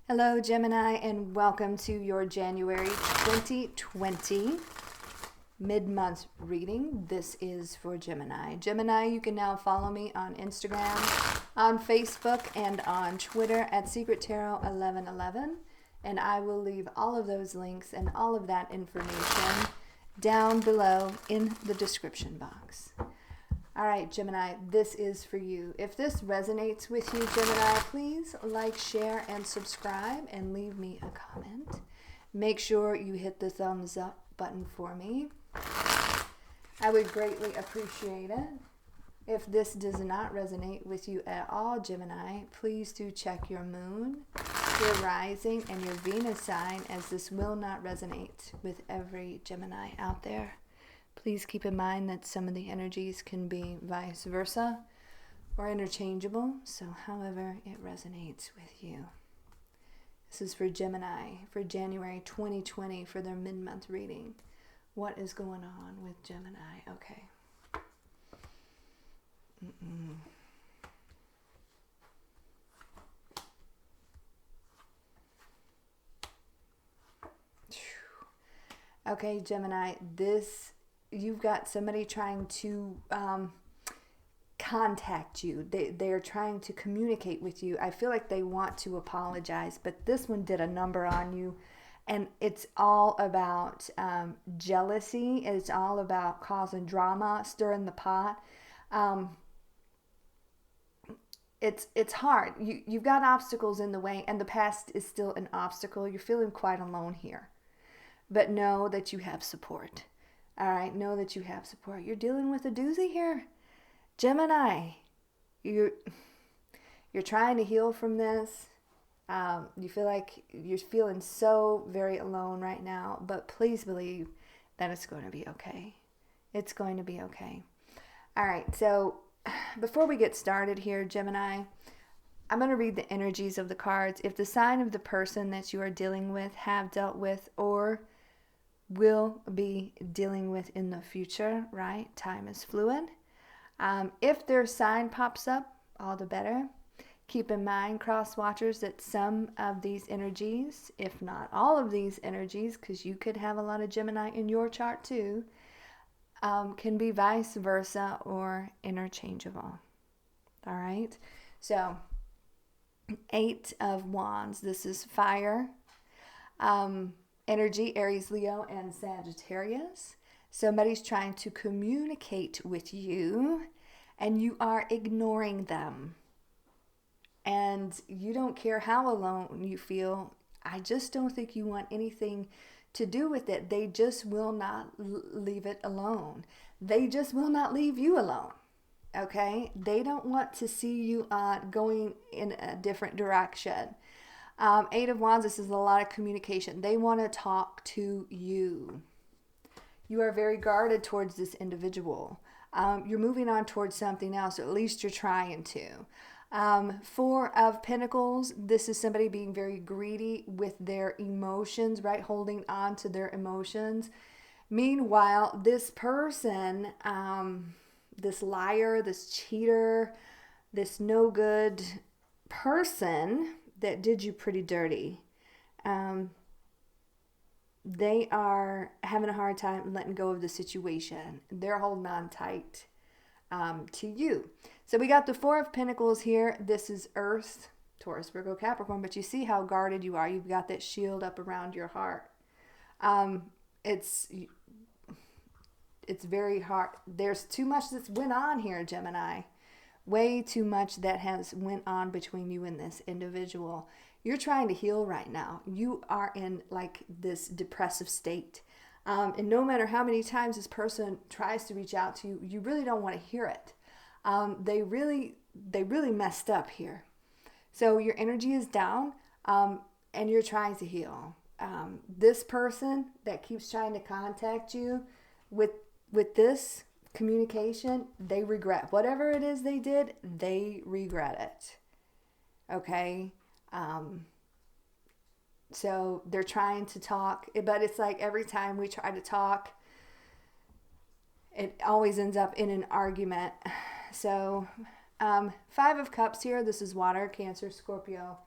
Hello, Gemini, and welcome to your January 2020 mid-month reading. This is for Gemini. Gemini, you can now follow me on Instagram, on Facebook, and on Twitter at SecretTarot1111. And I will leave all of those links and all of that information down below in the description box. All right, Gemini, this is for you. If this resonates with you, Gemini, please like, share, and subscribe, and leave me a comment. Make sure you hit the thumbs up button for me. I would greatly appreciate it. If this does not resonate with you at all, Gemini, please do check your moon, your rising, and your Venus sign, as this will not resonate with every Gemini out there. Please keep in mind that some of the energies can be vice versa or interchangeable, so however it resonates with you. This is for Gemini for January 2020 for their mid-month reading. What is going on with Gemini? Okay. Okay, Gemini, you've got somebody trying to contact you. They're trying to communicate with you. I feel like they want to apologize, but this one did a number on you, and it's all about jealousy. It's all about causing drama, stirring the pot. It's hard. You've got obstacles in the way, and the past is still an obstacle. You're feeling quite alone here, but know that you have support. All right, know that you have support. You're dealing with a doozy here, Gemini. You're trying to heal from this. You feel like you're feeling so very alone right now, but please believe that it's going to be okay. It's going to be okay. All right, so before we get started here, Gemini, I'm going to read the energies of the cards. If the sign of the person that you are dealing with, have dealt with, or will be dealing with in the future, right? Time is fluid. If their sign pops up, all the better. Keep in mind, cross watchers, that some of these energies, if not all of these energies, because you could have a lot of Gemini in your chart too, can be vice versa or interchangeable. All right. So, 8 of Wands. This is fire. Energy, Aries, Leo, and Sagittarius. Somebody's trying to communicate with you, and you are ignoring them. And you don't care how alone you feel. I just don't think you want anything to do with it. They just will not leave it alone. They just will not leave you alone. Okay? They don't want to see you going in a different direction. 8 of Wands, this is a lot of communication. They want to talk to you. You are very guarded towards this individual. You're moving on towards something else, or at least you're trying to. 4 of Pentacles, this is somebody being very greedy with their emotions, right? Holding on to their emotions. Meanwhile, this person, this liar, this cheater, this no good person that did you pretty dirty, they are having a hard time letting go of the situation. They're holding on tight to you. So we got the 4 of Pentacles here. This is Earth, Taurus, Virgo, Capricorn, but you see how guarded you are. You've got that shield up around your heart. It's very hard. There's too much that's went on here, Gemini. Way too much that has went on between you and this individual. You're trying to heal right now. You are in like this depressive state. And no matter how many times this person tries to reach out to you, you really don't want to hear it. They really messed up here. So your energy is down, and you're trying to heal. This person that keeps trying to contact you with this communication, they regret whatever it is they did. They regret it. Okay. So they're trying to talk, but it's like every time we try to talk, it always ends up in an argument. So 5 of Cups here. This is water, Cancer, Scorpio,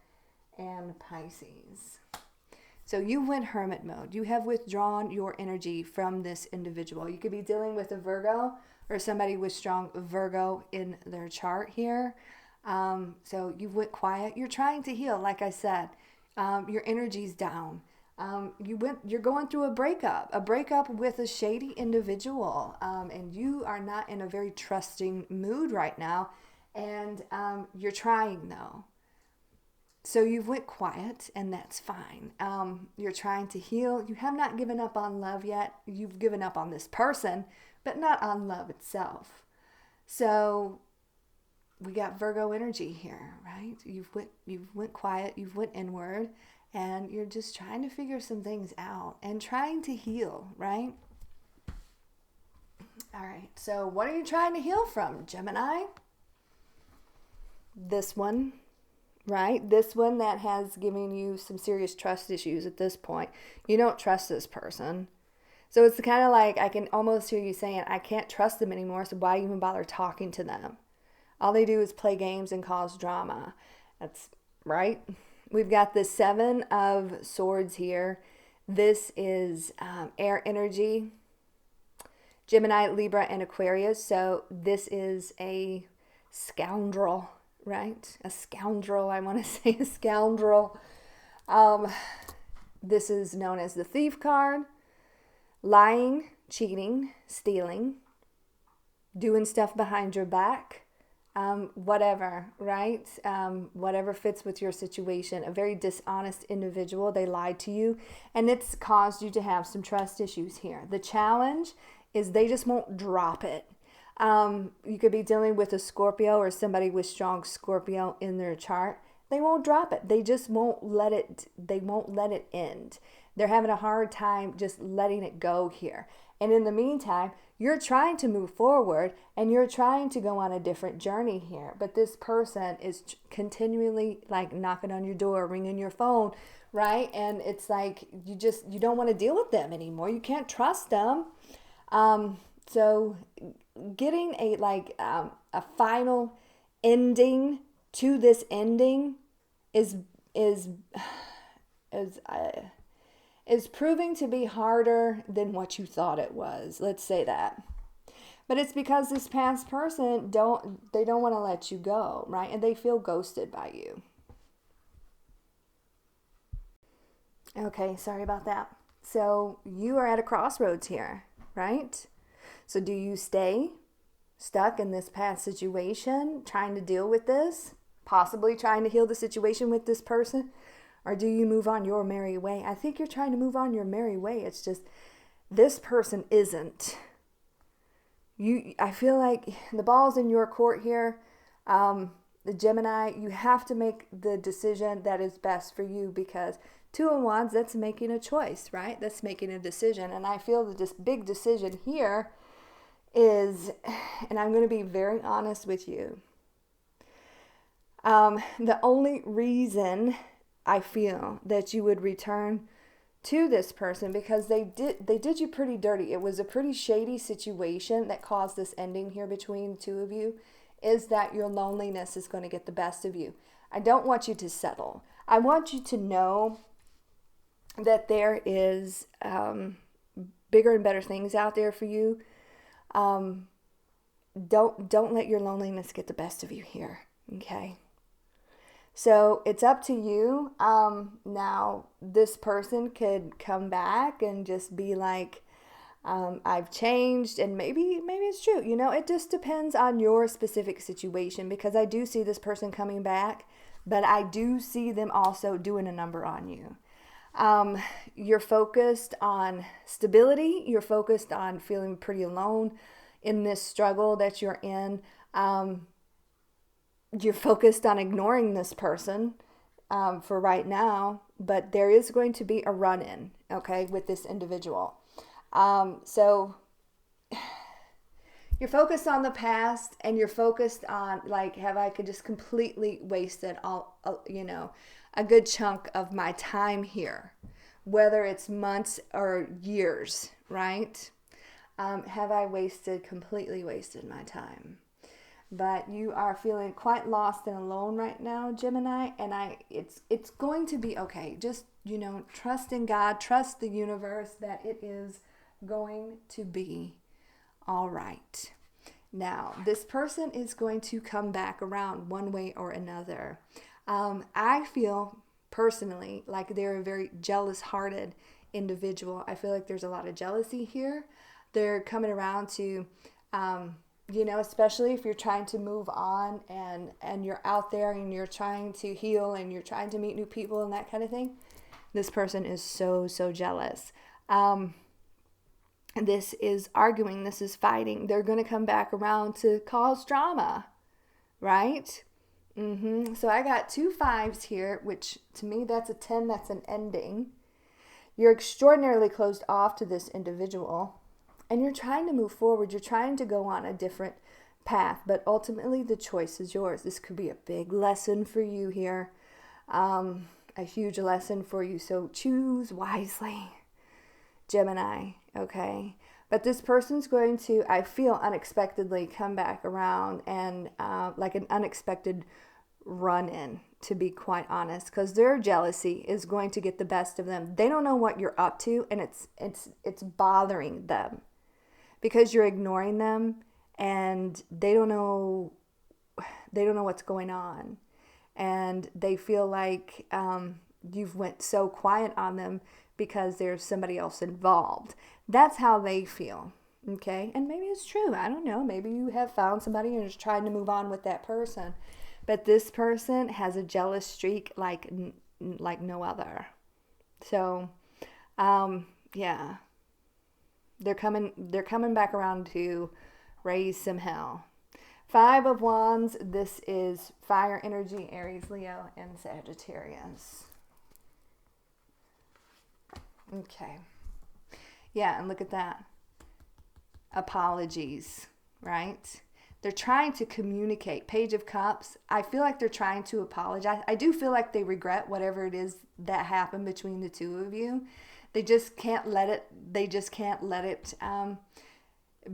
and Pisces. So you went hermit mode. You have withdrawn your energy from this individual. You could be dealing with a Virgo or somebody with strong Virgo in their chart here. So you went quiet. You're trying to heal, like I said. Your energy's down. You're going through a breakup with a shady individual, and you are not in a very trusting mood right now, and you're trying though. So you've went quiet, and that's fine. You're trying to heal. You have not given up on love yet. You've given up on this person, but not on love itself. So we got Virgo energy here, right? You've went quiet. You've went inward, and you're just trying to figure some things out and trying to heal, right? All right. So what are you trying to heal from, Gemini? This one. Right? This one that has given you some serious trust issues at this point. You don't trust this person. So it's kind of like, I can almost hear you saying, I can't trust them anymore, so why even bother talking to them? All they do is play games and cause drama. That's right. We've got the 7 of Swords here. This is air energy. Gemini, Libra, and Aquarius. So this is a scoundrel. Right? A scoundrel. I want to say a scoundrel. This is known as the Thief card. Lying, cheating, stealing, doing stuff behind your back, whatever, right? Whatever fits with your situation. A very dishonest individual. They lied to you, and it's caused you to have some trust issues here. The challenge is they just won't drop it. You could be dealing with a Scorpio or somebody with strong Scorpio in their chart. They won't drop it. They just won't let it, they won't let it end. They're having a hard time just letting it go here. And in the meantime, you're trying to move forward and you're trying to go on a different journey here. But this person is continually like knocking on your door, ringing your phone, right? And it's like, you don't want to deal with them anymore. You can't trust them. So getting a final ending to this ending is proving to be harder than what you thought it was. Let's say that. But it's because this past person don't want to let you go, right? And they feel ghosted by you. Okay, sorry about that. So you are at a crossroads here, right? So do you stay stuck in this past situation, trying to deal with this, possibly trying to heal the situation with this person? Or do you move on your merry way? I think you're trying to move on your merry way. It's just this person isn't. I feel like the ball's in your court here. The Gemini, you have to make the decision that is best for you, because 2 of Wands, that's making a choice, right? That's making a decision. And I feel that this big decision here is, and I'm going to be very honest with you, the only reason I feel that you would return to this person, because they did you pretty dirty. It was a pretty shady situation that caused this ending here between the 2 of you, is that your loneliness is going to get the best of you. I don't want you to settle. I want you to know that there is bigger and better things out there for you. Don't let your loneliness get the best of you here, okay? So it's up to you. Now, this person could come back and just be like, I've changed, and maybe it's true. You know, it just depends on your specific situation, because I do see this person coming back, but I do see them also doing a number on you. You're focused on stability. You're focused on feeling pretty alone in this struggle that you're in. You're focused on ignoring this person for right now, but there is going to be a run-in, okay, with this individual. So you're focused on the past, and you're focused on, like, have I could just completely wasted a good chunk of my time here, whether it's months or years, right? Have I completely wasted my time? but you are feeling quite lost and alone right now, Gemini, and it's going to be okay. Just, trust in God, trust the universe that it is going to be all right. Now, this person is going to come back around one way or another. I feel personally like they're a very jealous-hearted individual. I feel like there's a lot of jealousy here. They're coming around to, especially if you're trying to move on and you're out there and you're trying to heal and you're trying to meet new people and that kind of thing. This person is so, so jealous. This is arguing. This is fighting. They're going to come back around to cause drama, right? So I got 2 5s here, which to me that's a 10. That's an ending. You're extraordinarily closed off to this individual, and you're trying to move forward. You're trying to go on a different path, but ultimately the choice is yours. This could be a big lesson for you here, a huge lesson for you. So choose wisely, Gemini, okay? But this person's going to, I feel, unexpectedly come back around and like an unexpected run-in, to be quite honest, because their jealousy is going to get the best of them. They don't know what you're up to, and it's bothering them because you're ignoring them, and they don't know what's going on, and they feel like you've went so quiet on them because there's somebody else involved. That's how they feel, okay? And maybe it's true. I don't know. Maybe you have found somebody and you're just trying to move on with that person. But this person has a jealous streak like no other. So, yeah. They're coming back around to raise some hell. 5 of Wands. This is fire energy, Aries, Leo, and Sagittarius. Okay. Yeah, and look at that. Apologies, right? They're trying to communicate. Page of Cups. I feel like they're trying to apologize. I do feel like they regret whatever it is that happened between the two of you. They just can't let it. They just can't let it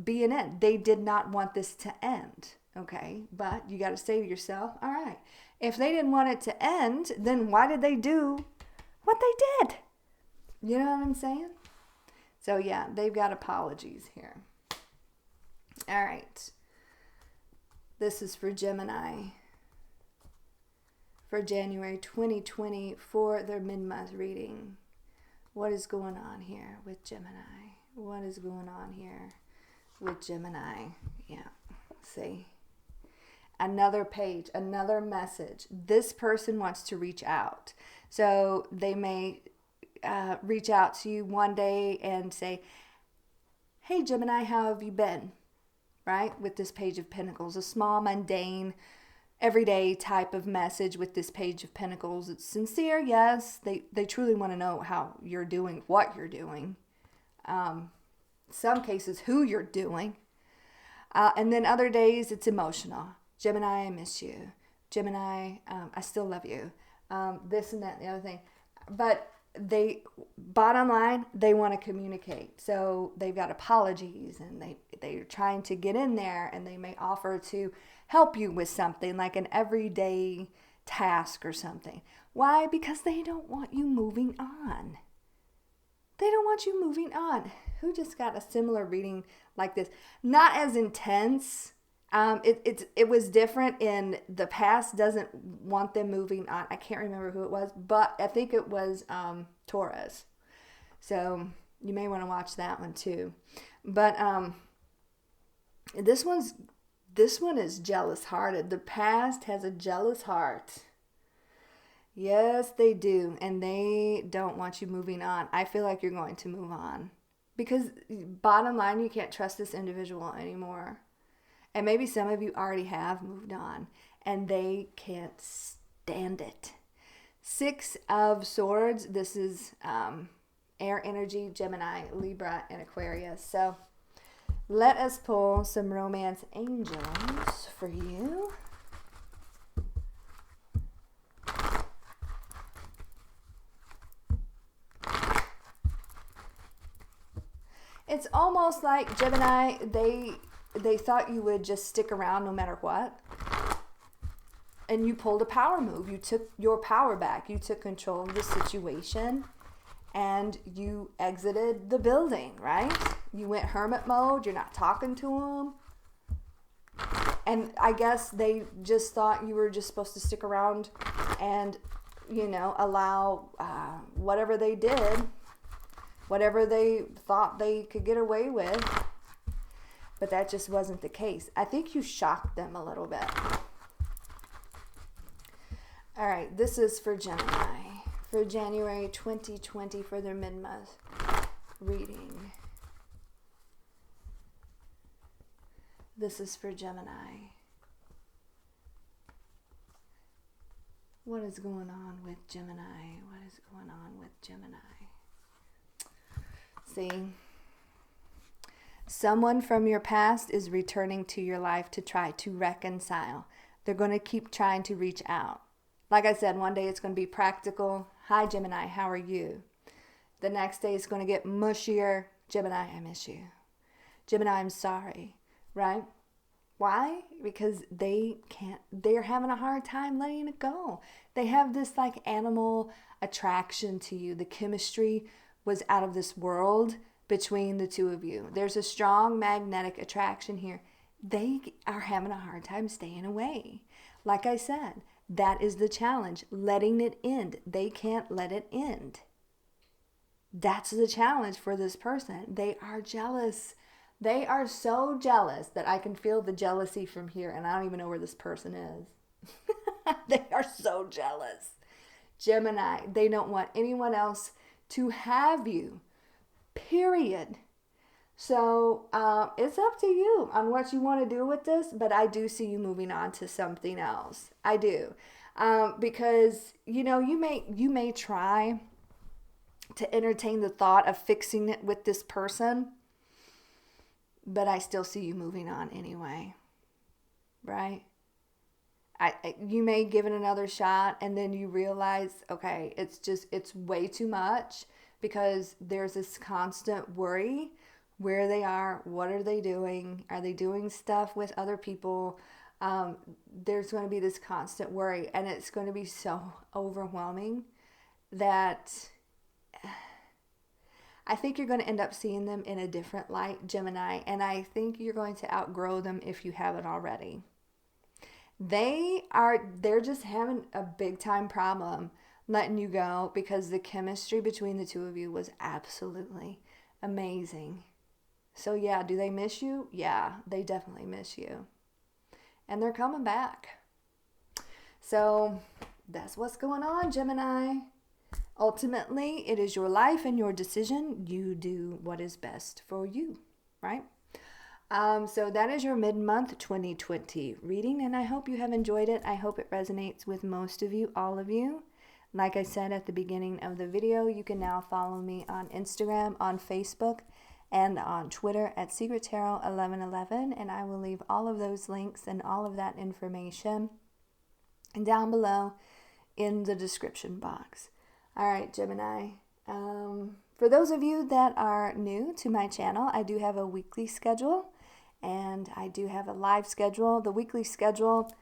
be an end. They did not want this to end. Okay, but you got to say to yourself, all right, if they didn't want it to end, then why did they do what they did? You know what I'm saying? So yeah, they've got apologies here. All right. This is for Gemini for January 2020 for their mid-month reading. What is going on here with Gemini? What is going on here with Gemini? Yeah, see. Another page, another message. This person wants to reach out. So they may reach out to you one day and say, hey, Gemini, how have you been? Right? With this Page of Pentacles, a small, mundane, everyday type of message with this Page of Pentacles. It's sincere, yes. They truly want to know how you're doing, what you're doing. Some cases, who you're doing. And then other days, it's emotional. Gemini, I miss you. Gemini, I still love you. This and that and the other thing. But bottom line, they want to communicate. So they've got apologies, and they're trying to get in there, and they may offer to help you with something like an everyday task or something. Why? Because they don't want you moving on. They don't want you moving on. Who just got a similar reading like this? Not as intense. It was different in the past. Doesn't want them moving on. I can't remember who it was, but I think it was Taurus. So you may want to watch that one too. But this one is jealous-hearted. The past has a jealous heart. Yes, they do, and they don't want you moving on. I feel like you're going to move on because bottom line, you can't trust this individual anymore. And maybe some of you already have moved on, and they can't stand it. 6 of Swords. This is air energy, Gemini, Libra, and Aquarius. So let us pull some romance angels for you. It's almost like Gemini, they thought you would just stick around no matter what. And you pulled a power move. You took your power back. You took control of the situation and you exited the building, right? You went hermit mode. You're not talking to them. And I guess they just thought you were just supposed to stick around and, you know, allow whatever they did, whatever they thought they could get away with. But that just wasn't the case. I think you shocked them a little bit. All right, this is for Gemini. For January 2020 for their mid-month reading. This is for Gemini. What is going on with Gemini? What is going on with Gemini? See, someone from your past is returning to your life to try to reconcile. They're going to keep trying to reach out. Like I said, one day it's going to be practical. Hi, Gemini, how are you? The next day it's going to get mushier. Gemini, I miss you. Gemini, I'm sorry. Right? Why? Because they're having a hard time letting it go. They have this like animal attraction to you. The chemistry was out of this world between the two of you. There's a strong magnetic attraction here. They are having a hard time staying away. Like I said, that is the challenge, letting it end. They can't let it end. That's the challenge for this person. They are jealous. They are so jealous that I can feel the jealousy from here, and I don't even know where this person is. They are so jealous. Gemini, they don't want anyone else to have you, period. So it's up to you on what you want to do with this, but I do see you moving on to something else. I do. Because, you know, you may try to entertain the thought of fixing it with this person, but I still see you moving on anyway, right? You may give it another shot and then you realize, okay, it's way too much because there's this constant worry. Where they are, what are they doing? Are they doing stuff with other people? There's going to be this constant worry, and it's going to be so overwhelming that I think you're going to end up seeing them in a different light, Gemini, and I think you're going to outgrow them if you haven't already. They're just having a big time problem letting you go because the chemistry between the two of you was absolutely amazing. So yeah, do they miss you? Yeah, they definitely miss you. And they're coming back. So that's what's going on, Gemini. Ultimately, it is your life and your decision. You do what is best for you, right? So that is your mid-month 2020 reading, and I hope you have enjoyed it. I hope it resonates with most of you, all of you. Like I said at the beginning of the video, you can now follow me on Instagram, on Facebook, and on Twitter at SecretTarot1111, and I will leave all of those links and all of that information down below in the description box. All right, Gemini. For those of you that are new to my channel, I do have a weekly schedule, and I do have a live schedule. The weekly schedule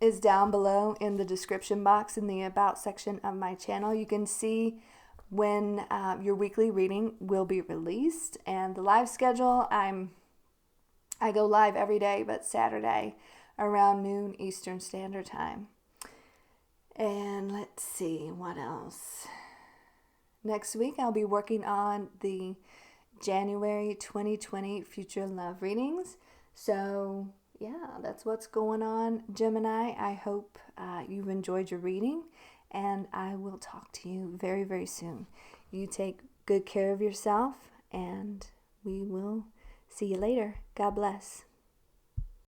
is down below in the description box in the About section of my channel. You can see when your weekly reading will be released, and the live schedule, I go live every day but Saturday around noon Eastern Standard Time. And let's see what else. Next week I'll be working on the January 2020 future love readings. So yeah, that's what's going on, Gemini. I hope you've enjoyed your reading, and I will talk to you very, very soon. You take good care of yourself, and we will see you later. God bless.